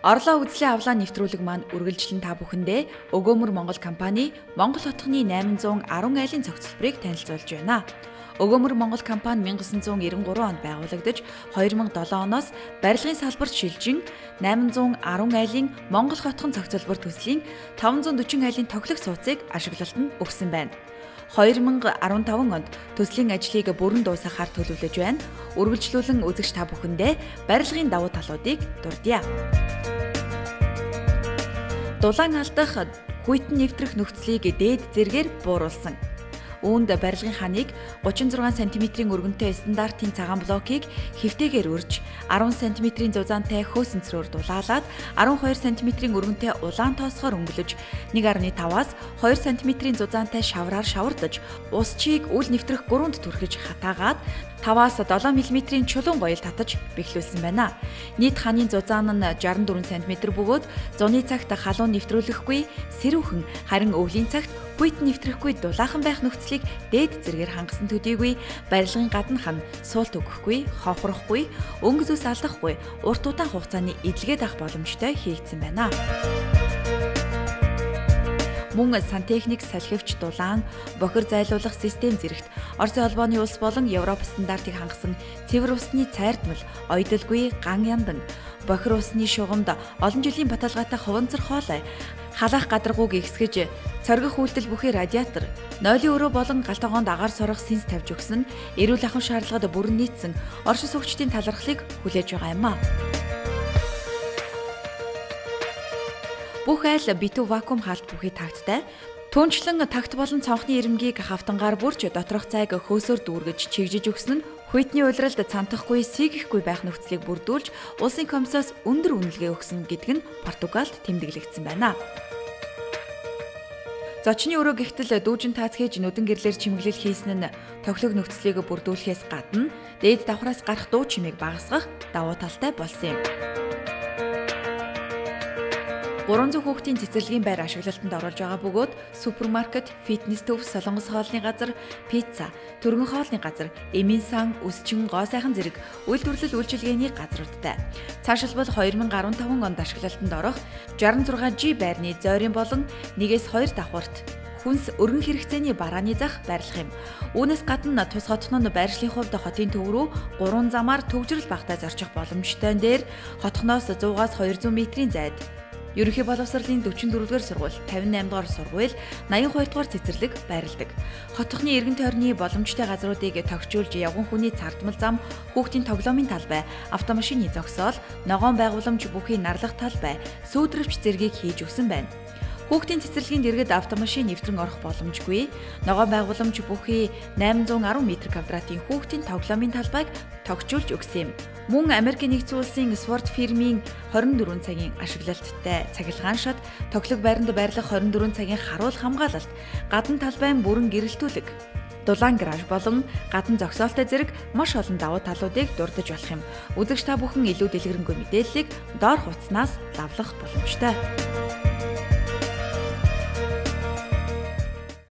Орлоо үзлээ авлаа нэвтрүүлэг маань үргэлжлэн та бүхэндээ Өгөөмөр Монгол компани Монгол хотхны 810 айлын цогцлборыг танилцуулж байна. Өгөөмөр Монгол компани 1993 онд байгуулагдаж 2007 оноос барилгын салбарт шилжин 810 айлын Монгол хотхон цогцлбор төслийн 540 айлын тоглох сууцыг ашиглалтанд өгсөн байна. 2015 онд төслийн ажлыг бүрэн дуусгахаар төлөвлөж байна. Үргэлжлүүлэн үзэгч та бүхэндээ барилгын давуу талуудыг дурдъя. Дулаан алдах хүйтэн нэвтрэх нөхцөлийг дээд зэргээр бууруулсан. Үүнд барилгын ханыг 36 см өргөнтэй стандартын цагаан блокийг хэвтэйгээр өрж 10 см зузаантай хөөсөнцрөөр дулаалаад 12 см өргөнтэй улаан тоосгоор өнгөлөж 1.5-аас 2 см зузаантай шавраар шавардаж ус чийг үл нэвтрэх гүрүүнд түрхэж хатаагаад 5-аас 7 мм чулуун гоёл татаж бэхлүүлсэн байна. Нийт ханын зузаан нь 64 см бөгөөд зуны цагт халуун нэвтрүүлэхгүй, сэрүүхэн харин өвлийн цагт хүйтэн нэвтрэхгүй дулаахан байх нөхцөлийг дээд зэргээр хангасан төдийгүй барилгын гадна хан суулт өгөхгүй, ховхрохгүй, өнгө зүс алдахгүй, урт удаан хугацааны эдлгээд авах боломжтой хийгдсэн байна. Мөн сантехник салхивч дулаан, бохир зайлуулах систем зэрэгт Оросын холбооны улс болон Европ стандартыг хангасан цэвэр усны цайрдмал, ойдолгүй ган яндан, бохир усны шугамд олон жилийн баталгаатай хуванцар хоолой, халаах гадаргууг ихсгэж, цоргих үйлдэл бүхий радиатор, нойлын өрөө болон галтогоонд агаар сурах сэнс тавьж өгсөн, эрүүл ахуйн шаардлагад бүрэн нийцсэн оршин суугчдын талархлыг хүлээж байгаа юм а. Бүх айл битүү вакуум хаалт бүхий тагттай. Түүнчлэн тагт болон цонхны ирэмгийг хавтангаар бүрч доторх цайг хөөсөөр дүүргэж чигжиж өгсөн нь хүйтний улиралд цантахгүй, сийгэхгүй байх нөхцөлийг бүрдүүлж улсын комиссоос өндөр үнэлгээ өгсөн гэдэг нь Португалд тэмдэглэгдсэн байна. Зочны өрөө гихтэл дүүжин таацхээж нүдэн гэрлэр чимэглэл хийсэн нь тоглох нөхцөлийг бүрдүүлэхээс гадна дээд давхраас гарах дуу чимээг багасгах давуу талтай болсон юм. 300 хүүхдийн цэцэрлэгийн байр ашиглалтанд оруулж байгаа бөгөөд супермаркет, фитнес төв, солонгос хоолны газар, пицца, түргэн хоолны газар, эмийн сан, өсчин, гоо сайхан зэрэг үйлдвэрлэл үйлчилгээний газруудтай. Цаашилбал 2015 онд ашиглалтанд орох 66G байрны зойрын болон 1-2 давхурт хүнс өргөн хэрэгцээний барааны зах байрлах юм. Үүнээс гадна тус хотхон нь байршлын хувьд хотын төв рүү 3 замаар төвжирэл багтаа зорчих боломжтой дээр хотхоноос 100-аас 200 метрийн зайд Ерөнхий боловсролын 44-р сургууль, 58-р сургууль, 82-р цэцэрлэг байрладаг. Хотхны эргэн тойрны боломжтой газруудыг тогтжуулж явган хүний цардмал зам, хүүхдийн тоглоомын талбай, автомашины зогсоол, ногоон байгууламж бүхий нарлах талбай, сүйдрэмж зэргийг хийж өгсөн байна. Хүүхдийн цэцэрлэгийн дэргэд автомашин нэвтрэн орох боломжгүй. Ногоон байгууламж бүхий 810 м2-ийн хүүхдийн тоглоомын талбайг тогтжуулж өгсөн юм. Мөн Америкийн нэгдсэн улсын Sword фирмийн 24 цагийн ашиглалттай цахилгаан шат, тоглох байранд байрлах 24 цагийн харуул хамгаалалт, гадна талбайн бүрэн гэрэлтүүлэг, дулаан гараж болон гадна зогсоолтой зэрэг маш олон давуу талуудыг дурдж болох юм. Үзэгч та бүхэн илүү дэлгэрэнгүй мэдээллийг доор хуудаснаас лавлах боломжтой.